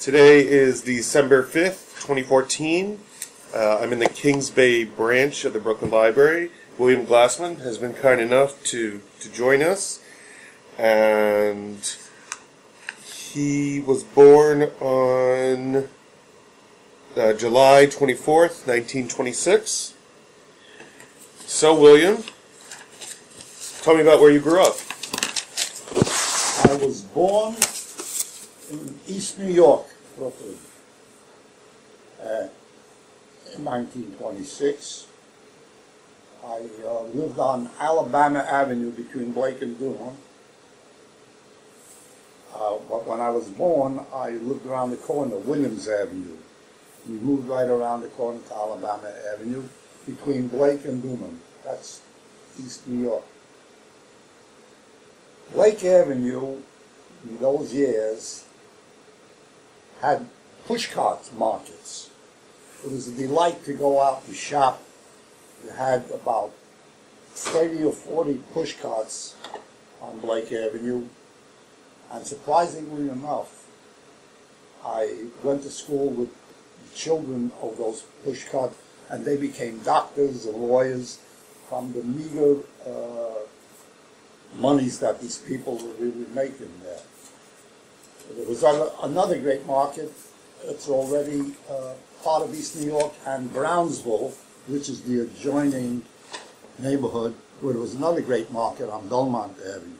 Today is December 5th, 2014. I'm in the Kings Bay branch of the Brooklyn Library. William Glassman has been kind enough to join us. And he was born on July 24th, 1926. So, William, tell me about where you grew up. I was born in East New York, Brooklyn, in 1926. I lived on Alabama Avenue between Blake and Durham. But when I was born, I lived around the corner, Williams Avenue. We moved right around the corner to Alabama Avenue between Blake and Durham. That's East New York. Blake Avenue, in those years, had pushcart markets. It was a delight to go out and shop. You had about 30 or 40 pushcarts on Blake Avenue. And surprisingly enough, I went to school with children of those pushcarts, and they became doctors and lawyers from the meager monies that these people were really making there. There was another great market. It's already part of East New York, and Brownsville, which is the adjoining neighborhood, where there was another great market on Belmont Avenue.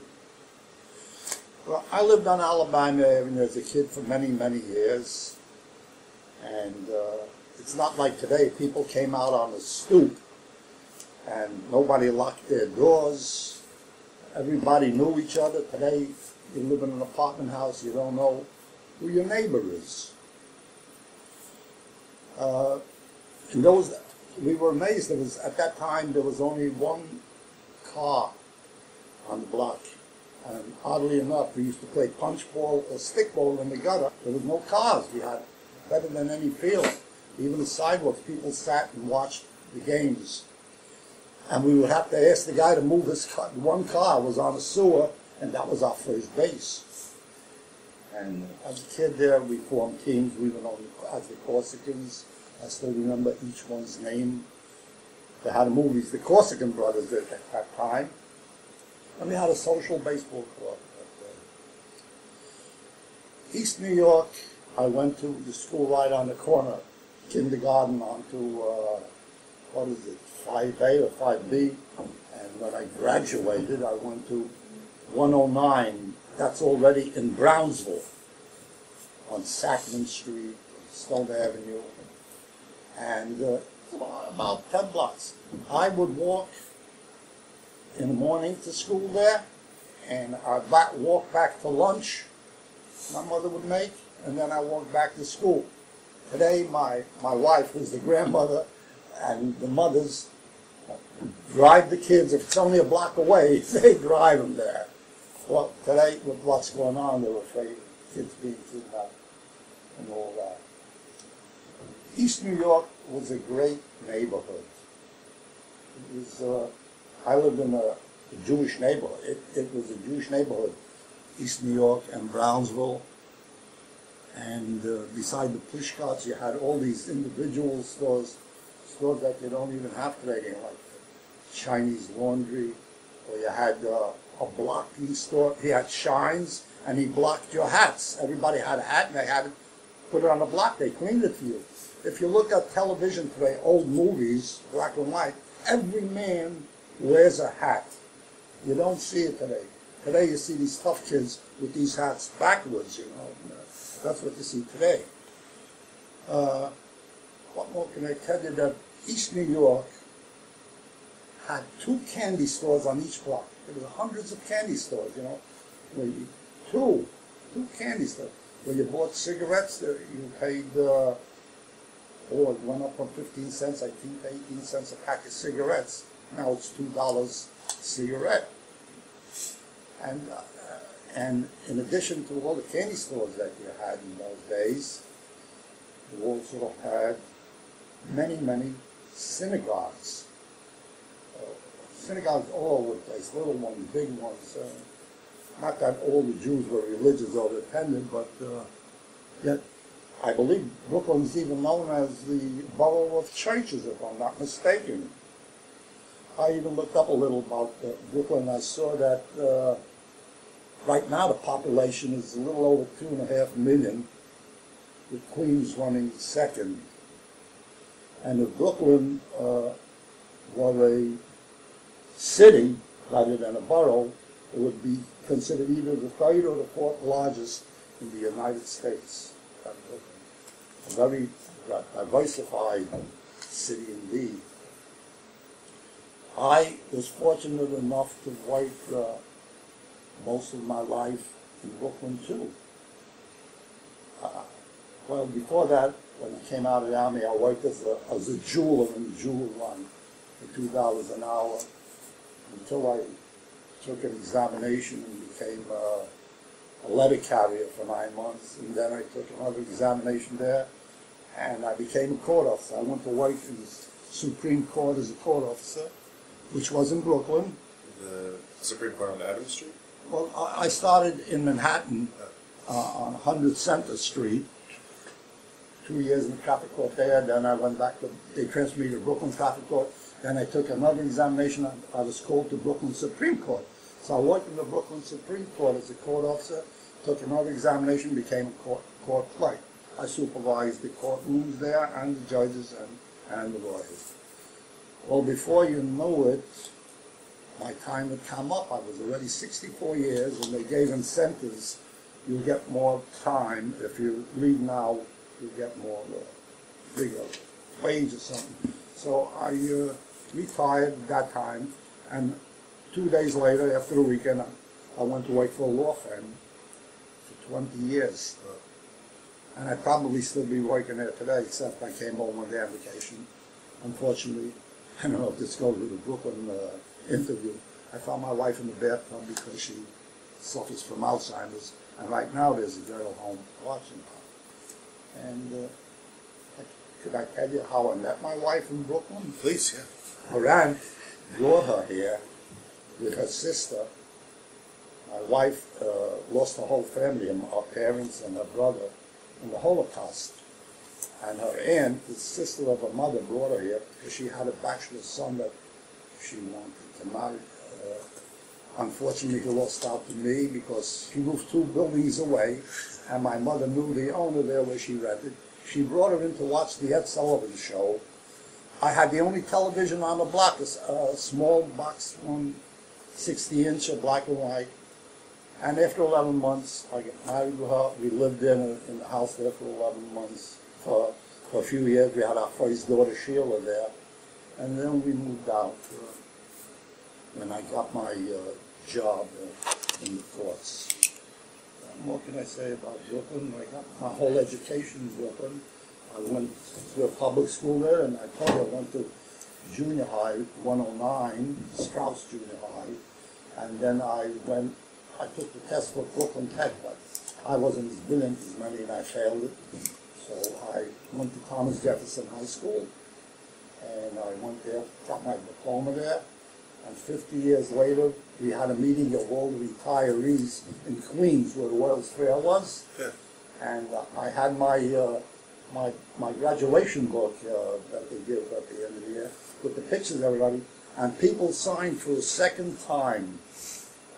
Well, I lived on Alabama Avenue as a kid for many, many years, and it's not like today. People came out on the stoop, and nobody locked their doors. Everybody knew each other. Today, you live in an apartment house, you don't know who your neighbor is. In those, we were amazed. At that time, there was only one car on the block. And oddly enough, we used to play punch ball or stick ball in the gutter. There was no cars. We had better than any field. Even the sidewalks, people sat and watched the games. And we would have to ask the guy to move his car. One car was on a sewer, and that was our first base. And as a kid there, we formed teams. We were known as the Corsicans. I still remember each one's name. They had movies, the Corsican brothers at that time. And we had a social baseball club. East New York, I went to the school right on the corner, kindergarten on to, 5A or 5B. And when I graduated, I went to 109. That's already in Brownsville, on Sackman Street, Stone Avenue, and about 10 blocks. I would walk in the morning to school there, and I'd walk back to lunch my mother would make, and then I walked back to school. Today, my wife, who's the grandmother, and the mothers drive the kids. If it's only a block away, they drive them there. Well, today, with what's going on, they're afraid kids being kidnapped and all that. East New York was a great neighborhood. It was, I lived in a Jewish neighborhood. It was a Jewish neighborhood, East New York and Brownsville. And beside the pushcarts, you had all these individual stores that you don't even have today, like Chinese laundry, or you had a blocking store. He had Shines, and he blocked your hats. Everybody had a hat, and they had to put it on a block. They cleaned it for you. If you look at television today, old movies, black and white, every man wears a hat. You don't see it today. Today you see these tough kids with these hats backwards, you know. That's what you see today. What more can I tell you? That East New York had 2 candy stores on each block. There were hundreds of candy stores, you know. Where you, two candy stores. Where you bought cigarettes, you paid, it went up from 15 cents, I think, to 18 cents a pack of cigarettes. Now it's $2 a cigarette. And in addition to all the candy stores that you had in those days, you also had many, many synagogues. Synagogues all over the place, little ones, big ones. Not that all the Jews were religious or dependent, but yet I believe Brooklyn's even known as the borough of churches, if I'm not mistaken. I even looked up a little about Brooklyn. I saw that right now the population is a little over 2.5 million, with Queens running second. And if Brooklyn were a city rather than a borough, it would be considered either the third or the fourth largest in the United States. A very diversified city indeed. I was fortunate enough to work most of my life in Brooklyn too. Well, before that, when I came out of the Army, I worked as a jeweler in the jewel run for $2 an hour until I took an examination and became a letter carrier for 9 months. And then I took another examination there, and I became a court officer. I went to work in the Supreme Court as a court officer, which was in Brooklyn. The Supreme Court on Adams Street? Well, I started in Manhattan on 100 Center Street. 2 years in the traffic court there, then I went back to, they transferred me to Brooklyn Traffic Court, then I took another examination, I was called to Brooklyn Supreme Court. So I worked in the Brooklyn Supreme Court as a court officer, took another examination, became a court clerk. I supervised the courtrooms there and the judges and the lawyers. Well, before you know it, my time had come up. I was already 64 years, and they gave incentives. You'll get more time. If you leave now, you get more bigger wage or something. So I retired at that time, and 2 days later, after the weekend, I went to work for a law firm for 20 years. And I'd probably still be working there today, except I came home one day on vacation. Unfortunately, I don't know if this goes with the Brooklyn interview, I found my wife in the bathtub because she suffers from Alzheimer's, and right now there's a girl home watching her. And could I tell you how I met my wife in Brooklyn? Please, yeah. Her aunt brought her here with her sister. My wife lost her whole family, her parents and her brother, in the Holocaust. And her aunt, the sister of her mother, brought her here because she had a bachelor son that she wanted to marry. Unfortunately, he lost out to me because he moved 2 buildings away, and my mother knew the owner there where she rented. She brought her in to watch the Ed Sullivan Show. I had the only television on the block, a small box, 60-inch, black and white. And after 11 months, I got married to her. We lived in the house there for 11 months. For a few years, we had our first daughter, Sheila, there. And then we moved out when I got my job in the courts. What can I say about Brooklyn? I got my whole education in Brooklyn. I went to a public school there, and I told you I went to junior high, 109, Strauss Junior High. And then I took the test for Brooklyn Tech, but I wasn't as brilliant as many, and I failed it. So I went to Thomas Jefferson High School, and I went there, got my diploma there, and 50 years later, we had a meeting of all the retirees in Queens, where the World's Fair was, Yeah. and I had my graduation book that they give at the end of the year, with the pictures of everybody, and people signed for a second time.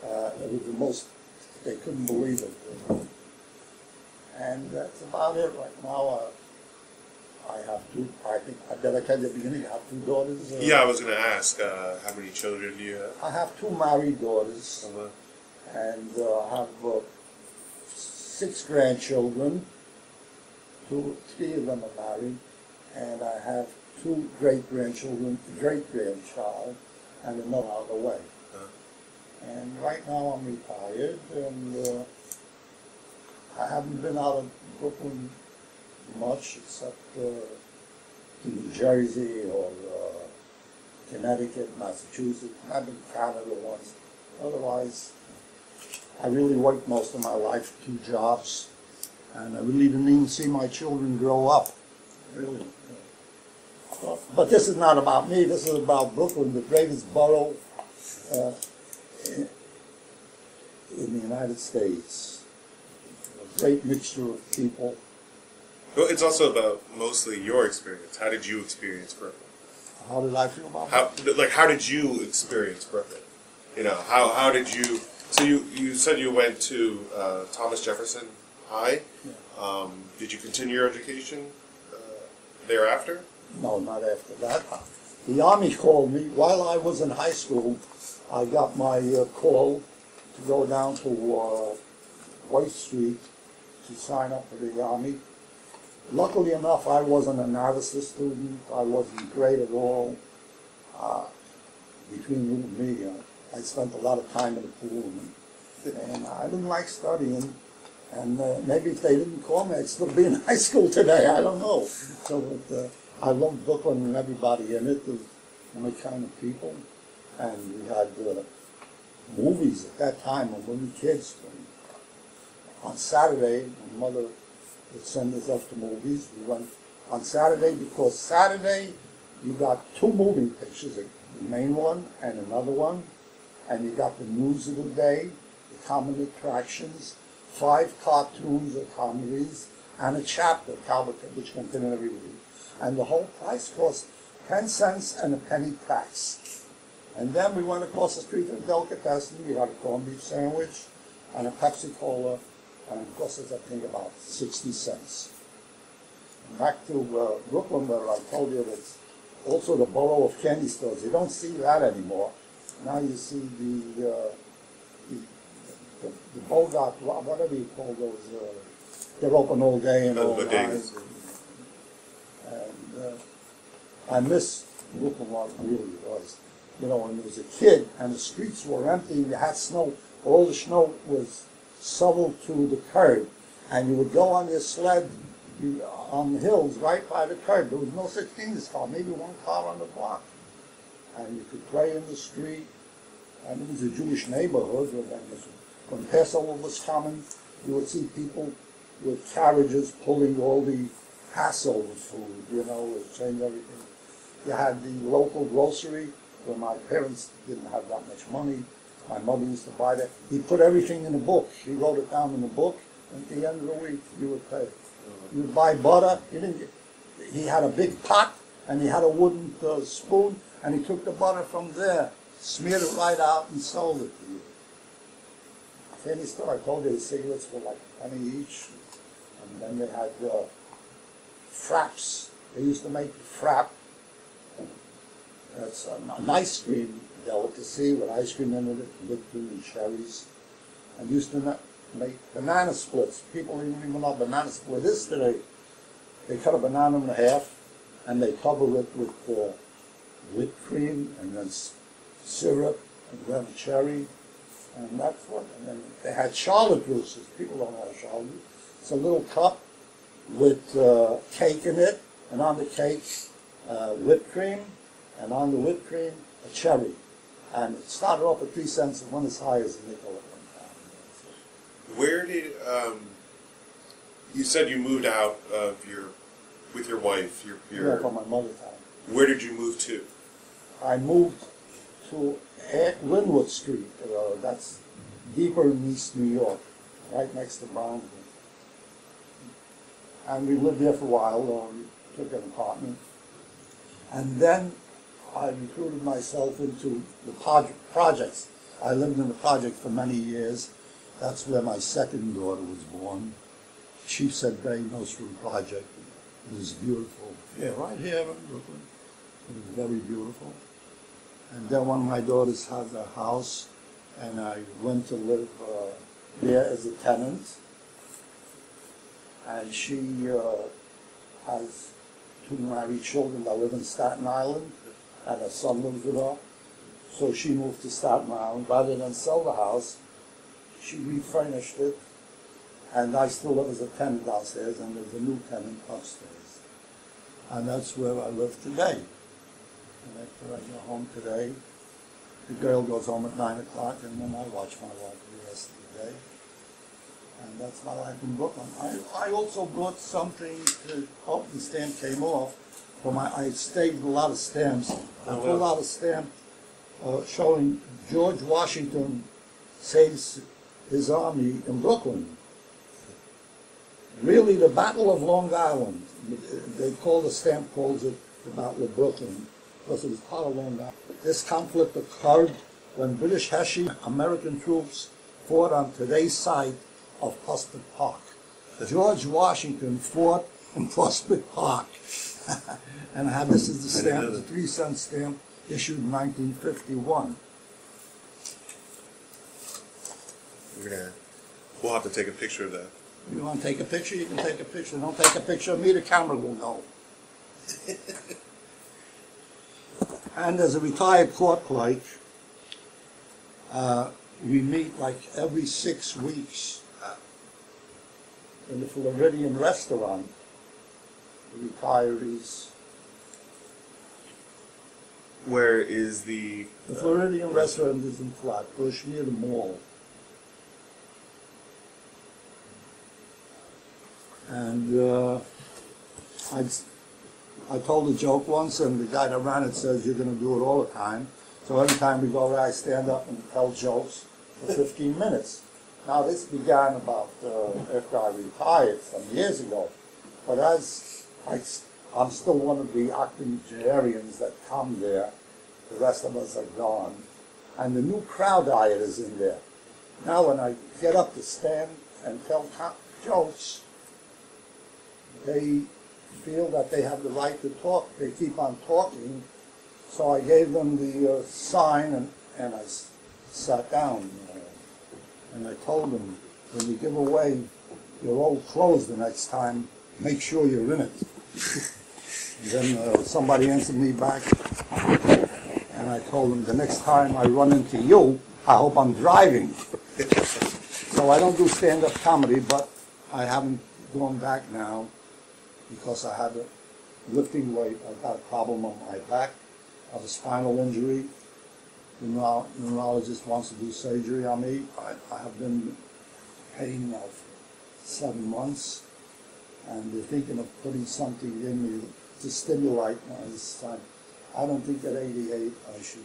It was the most, they couldn't believe it. And that's about it right now. I have 2, I think, did I tell you at the beginning, I have 2 daughters? Yeah, I was going to ask, how many children do you have? I have 2 married daughters, and I have 6 grandchildren. 3 of them are married, and I have 2 great-grandchildren, great-grandchild, and another out of the way. And right now I'm retired, and I haven't been out of Brooklyn much, except to New Jersey or Connecticut, Massachusetts. I've been to Canada once. Otherwise, I really worked most of my life, 2 jobs, and I really didn't even see my children grow up, really. But this is not about me. This is about Brooklyn, the greatest borough in the United States. A great mixture of people, Well, it's also about mostly your experience. How did you experience Brooklyn? How did I feel about How did you experience Brooklyn? You know, how did you? So you said you went to Thomas Jefferson High. Yeah. Did you continue your education thereafter? No, not after that. The Army called me while I was in high school. I got my call to go down to White Street to sign up for the Army. Luckily enough, I wasn't an analysis student. I wasn't great at all. Between you and me, I spent a lot of time in the pool, and I didn't like studying. And maybe if they didn't call me, I'd still be in high school today. I don't know. So I loved Brooklyn and everybody in it, my kind of people. And we had movies at that time when we were kids. On Saturday, my mother would send us off to movies. We went on Saturday because Saturday you got two moving pictures, the main one and another one. And you got the news of the day, the common attractions, 5 cartoons or comedies, and a chapter, which continued every week. And the whole price cost 10 cents and a penny tax. And then we went across the street to the delicatessen. We had a corned beef sandwich and a Pepsi Cola, and it cost us, I think, about 60 cents. Back to Brooklyn, where I told you that's also the borough of candy stores. You don't see that anymore. Now you see the Bogart, whatever you call those, they're open all day and all night. And I miss Brooklyn what it really was. You know, when I was a kid and the streets were empty and you had snow, all the snow was shoveled to the curb. And you would go on your sled on the hills right by the curb. There was no such thing as car, maybe one car on the block. And you could play in the street. And it was a Jewish neighborhood. When Passover was coming, you would see people with carriages pulling all the Passover food, you know, change everything. You had the local grocery where my parents didn't have that much money. My mother used to buy that. He put everything in a book. He wrote it down in a book. And at the end of the week, you would pay. You would buy butter. He had a big pot, and he had a wooden spoon, and he took the butter from there, smeared it right out, and sold it to you. Candy store, I told you the cigarettes were like a penny each. And then they had fraps. They used to make frap. That's an ice cream delicacy with ice cream in it, whipped cream and cherries. And used to make banana splits. People don't even know what banana split is today. They cut a banana in half and they cover it with whipped cream and then syrup and then cherry. And that's what. And then they had Charlotte ruses. People don't know Charlotte. It's a little cup with cake in it, and on the cake whipped cream, and on the whipped cream a cherry. And it started off at 3 cents and went as high as a nickel at one time. Where did you said you moved out of with your wife? Yeah, from my mother's house. Where did you move to? I moved to Linwood Street. That's deeper in East New York, right next to Brownsville. And we lived there for a while. We took an apartment. And then I recruited myself into the projects. I lived in the project for many years. That's where my second daughter was born. She said Bay Nostrum Project. It was beautiful. Yeah, right here in Brooklyn. It was very beautiful. And then one of my daughters has a house, and I went to live there as a tenant. And she has 2 married children that live in Staten Island, and her son lives with her. So she moved to Staten Island. Rather than sell the house, she refurnished it, and I still live as a tenant downstairs, and there's a new tenant upstairs. And that's where I live today. And after I go home today, the girl goes home at 9 o'clock, and then I watch my wife the rest of the day. And that's my life in Brooklyn. I also brought something to, the stamp came off. I saved a lot of stamps. I pulled out a stamp showing George Washington saves his army in Brooklyn. Really, the Battle of Long Island, the stamp calls it the Battle of Brooklyn, because it was part of Long Island. This conflict occurred when British Hessian American troops fought on today's site of Prospect Park. George Washington fought in Prospect Park. And this is the stamp, the 3-cent stamp issued in 1951. We'll have to take a picture of that. You want to take a picture? You can take a picture. Don't take a picture of me, the camera will go. And as a retired court clerk, we meet like every 6 weeks in the Floridian restaurant, the retirees. Where is the... The Floridian restaurant is in Flatbush, near the mall. And I told a joke once, and the guy that ran it says, you're going to do it all the time. So every time we go there, I stand up and tell jokes for 15 minutes. Now, this began about after I retired some years ago. But as I'm still one of the octogenarians that come there. The rest of us are gone. And the new crowd diet is in there. Now, when I get up to stand and tell jokes, they feel that they have the right to talk. They keep on talking. So I gave them the sign, and I sat down. And I told them, when you give away your old clothes the next time, make sure you're in it. And then somebody answered me back, and I told them, the next time I run into you, I hope I'm driving. So I don't do stand-up comedy, but I haven't gone back now because I have a lifting weight. I've got a problem on my back. I have a spinal injury. The neurologist wants to do surgery on me. I have been in pain now for 7 months, and they're thinking of putting something in me to stimulate this time. I don't think at 88 I should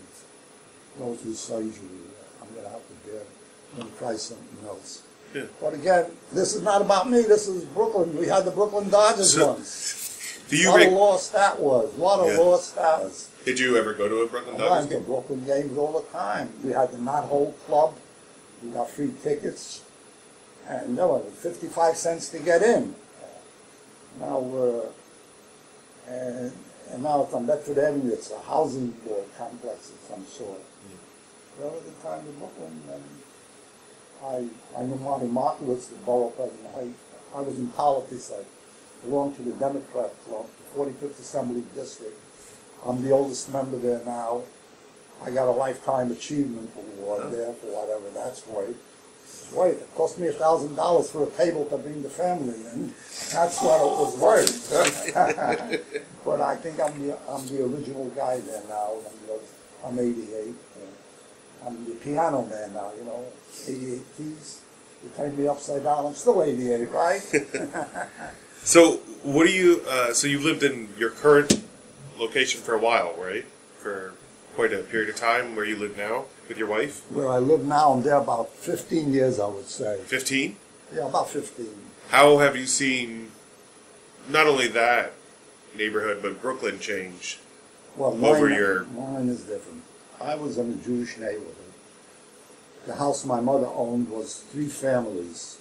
go through surgery. I'm going to have to bear. I'm going to try something else. Yeah. But again, this is not about me. This is Brooklyn. We had the Brooklyn Dodgers once. What a loss that was. What a loss that was. Did you ever go to a Brooklyn Dodgers game? I go to Brooklyn games all the time. We had the Knot Hole Club. We got free tickets. And there was 55 cents to get in. Now, and now it's on Bedford Avenue. It's a housing board complex of some sort. There was a time in Brooklyn, and I knew Marty Markowitz, the borough president. I was in politics. I belonged to the Democrat Club, the 45th Assembly District. I'm the oldest member there now. I got a Lifetime Achievement Award there for whatever that's worth. Wait, it cost me $1,000 for a table to bring the family in. That's what it was worth. But I think I'm the original guy there now. I'm 88. I'm the piano man now, 88 keys. You turn me upside down, I'm still 88, right? So what do you? So you lived in your current location for a while, right? For quite a period of time. Where you live now with your wife? Where I live now, I'm there about 15 years, I would say. 15? Yeah, about 15. How have you seen not only that neighborhood but Brooklyn change over your? Mine is different. I was in a Jewish neighborhood. The house my mother owned was 3 families.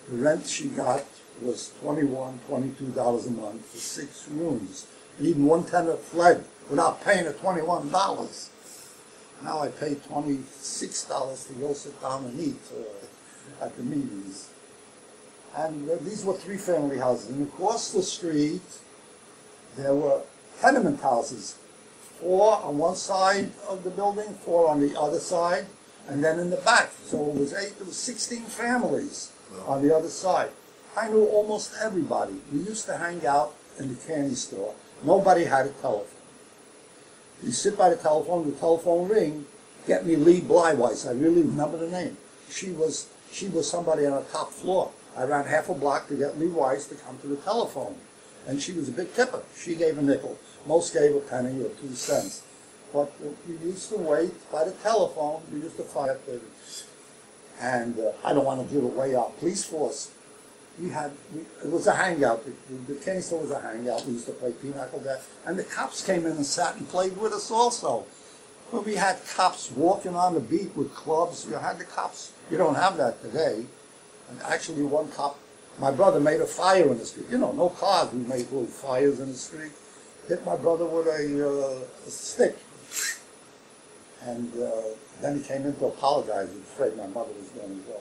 The rent she got was $21, $22 a month for 6 rooms. And even one tenant fled without paying the $21. Now I pay $26 to go sit down and eat at the meetings. And these were 3-family houses. And across the street, there were tenement houses. 4 on one side of the building, 4 on the other side, and then in the back. So it was 16 families on the other side. I knew almost everybody. We used to hang out in the candy store. Nobody had a telephone. You sit by the telephone ring, get me Lee Blyweiss. I really remember the name. She was somebody on the top floor. I ran half a block to get Lee Weiss to come to the telephone. And she was a big tipper. She gave a nickel. Most gave a penny or 2 cents. But we used to wait by the telephone. We used to fight. And I don't want to give away our police force. it was a hangout. The cane store was a hangout. We used to play pinochle there. And the cops came in and sat and played with us also. But we had cops walking on the beat with clubs. You had the cops. You don't have that today. And actually one cop, my brother made a fire in the street. You know, no cars. We made little fires in the street. Hit my brother with a stick. And then he came in to apologize. He was afraid my mother was going to go.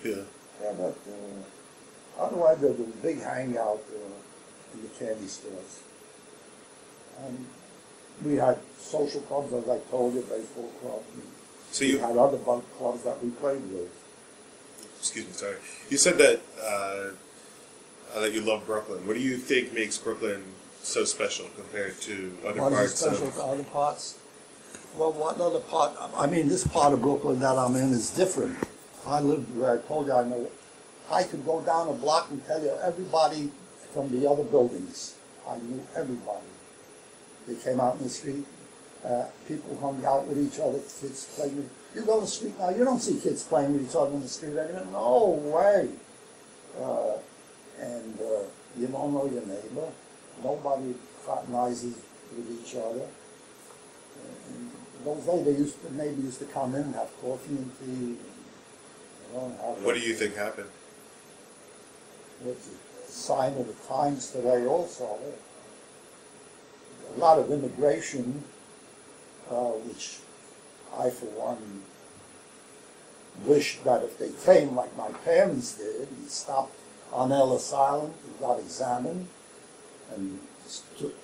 Yeah. Yeah, but otherwise there's a big hangout in the candy stores. And we had social clubs, as I told you, baseball clubs. So we had other clubs that we played with. Excuse me, sorry. You said that that you love Brooklyn. What do you think makes Brooklyn so special compared to other What parts? Is special to other parts? Well, what other part? I mean, this part of Brooklyn that I'm in is different. I lived where I told you I know. I could go down a block and tell you everybody from the other buildings. I knew everybody. They came out in the street. People hung out with each other. Kids playing with. You go to the street now, you don't see kids playing with each other in the street anymore. No way. And you don't know your neighbor. Nobody fraternizes with each other. In those days, the neighbor used to come in and have coffee and tea. What do you think happened? It's a sign of the times today also. A lot of immigration, which I, for one, wish that if they came like my parents did, and stopped on Ellis Island, and got examined, and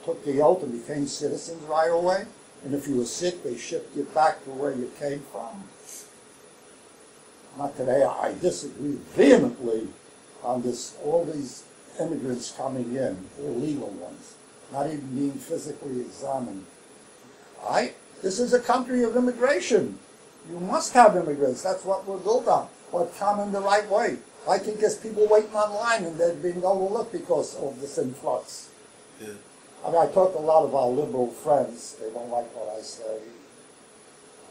took the oath and became citizens right away. And if you were sick, they shipped you back to where you came from. Not today. I disagree vehemently on this. All these immigrants coming in, illegal ones, not even being physically examined. This is a country of immigration. You must have immigrants. That's what we're built on. But come in the right way. I think there's people waiting online and they're being overlooked because of this influx. Yeah. I mean, I talk to a lot of our liberal friends. They don't like what I say.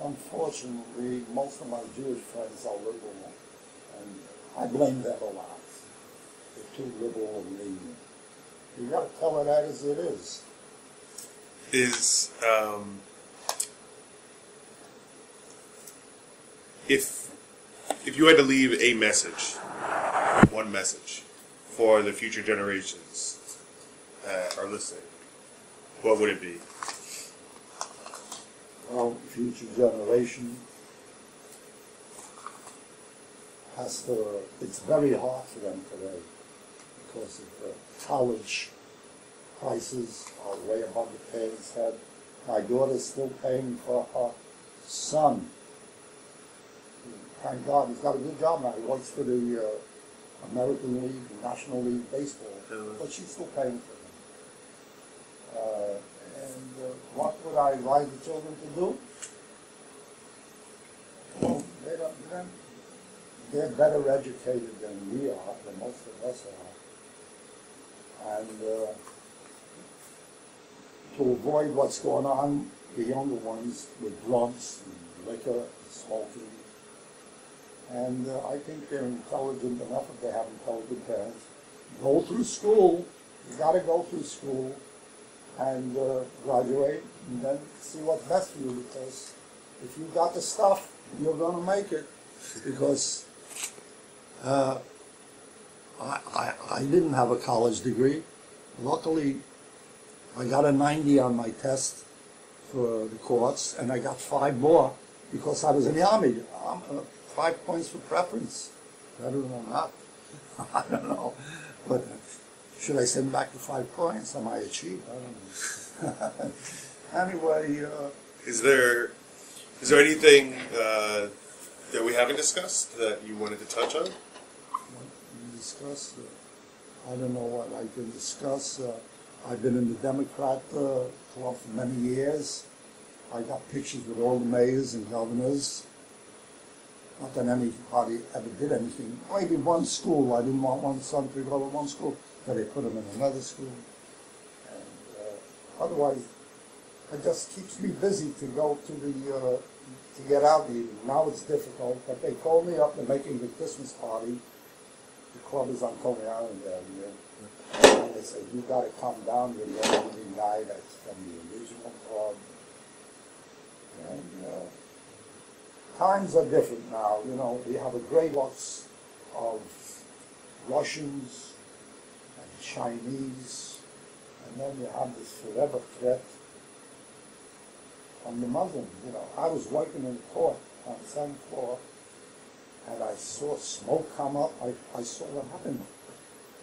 Unfortunately, most of my Jewish friends are liberal, and I blame them a lot. They're too liberal and lenient. You got to tell it that as it is. If you had to leave a message, one message, for the future generations that are listening, what would it be? Well, future generation it's very hard for them today because of the college prices are way above the parents' head. My daughter's still paying for her son. Thank God, he's got a good job now. He works for the American League, the National League Baseball, but she's still paying for him. What would I advise the children to do? Well, they're better educated than we are, than most of us are. And to avoid what's going on, the younger ones with drugs and liquor and smoking. And I think they're intelligent enough if they have intelligent parents. Go through school. You got to go through school and graduate, and then see what's best for you, because if you got the stuff, you're going to make it. Because I didn't have a college degree. Luckily, I got a 90 on my test for the courts, and I got 5 more because I was in the Army. 5 points for preference. Better or not, I don't know. But should I send back the 5 points? Am I achieved? I don't know. Anyway. Is there anything that we haven't discussed that you wanted to touch on? Discuss? I don't know what I can discuss. I've been in the Democrat club for many years. I got pictures with all the mayors and governors. Not that anybody ever did anything. Maybe one school. I didn't want one son to go to one school, so they put him in another school. And otherwise, it just keeps me busy to go to to get out even. Now it's difficult, but they called me up. They're making the Christmas party The club is on Coney Island Avenue. And they said, you got to come down. You're the only guy that's from the original club. And times are different now. You know, we have a great lots of Russians and Chinese, and then you have this forever threat from the Muslims. You know, I was working in the court on the 7th floor, and I saw smoke come up. I saw what happened.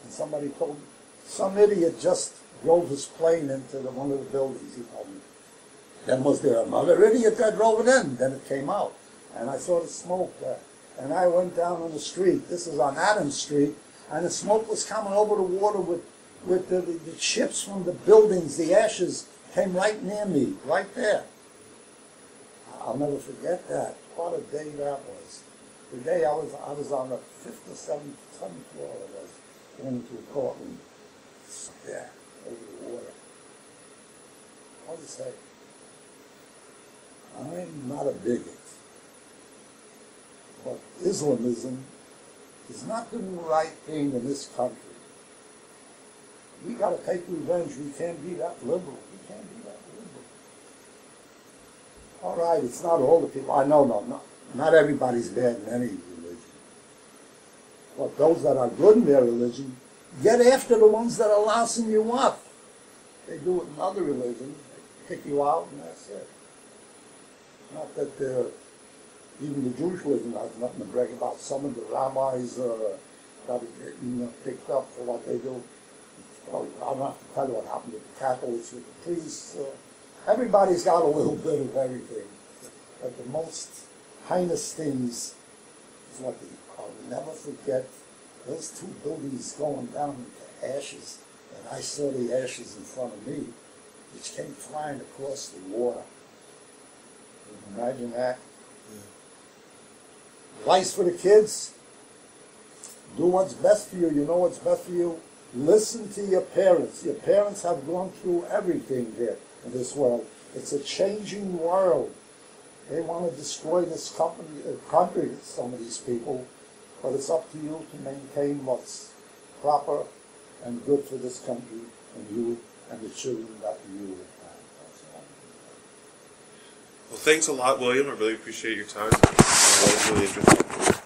And somebody told me, some idiot just drove his plane into one of the buildings, he told me. Then was there another idiot that drove it in? Then it came out. And I saw the smoke there. And I went down on the street. This is on Adams Street. And the smoke was coming over the water with the chips from the buildings. The ashes came right near me, right there. I'll never forget that. What a day that was. The day I was on the 5th or 7th floor, I was going into a courtroom. There, over the water. What does it say? I'm not a bigot, but Islamism is not doing the right thing in this country. We got to take revenge. We can't be that liberal. We can't be that liberal. All right, it's not all the people. I know, not everybody's bad in any religion. But those that are good in their religion, get after the ones that are lousing you up. They do it in other religions. They pick you out and that's it. Not that even the Jewish religion has nothing to brag about. Some of the rabbis got getting picked up for what they do. Well, I don't have to tell you what happened with the Catholics, with the priests. Everybody's got a little bit of everything. But the most heinous things is what I'll never forget. Those two buildings going down into ashes, and I saw the ashes in front of me, which came flying across the water. Can you imagine that? Yeah. Advice for the kids: do what's best for you. You know what's best for you? Listen to your parents. Your parents have gone through everything here in this world. It's a changing world. They want to destroy this country, some of these people. But it's up to you to maintain what's proper and good for this country and you and the children that you will have. Well, thanks a lot, William. I really appreciate your time. That was really interesting.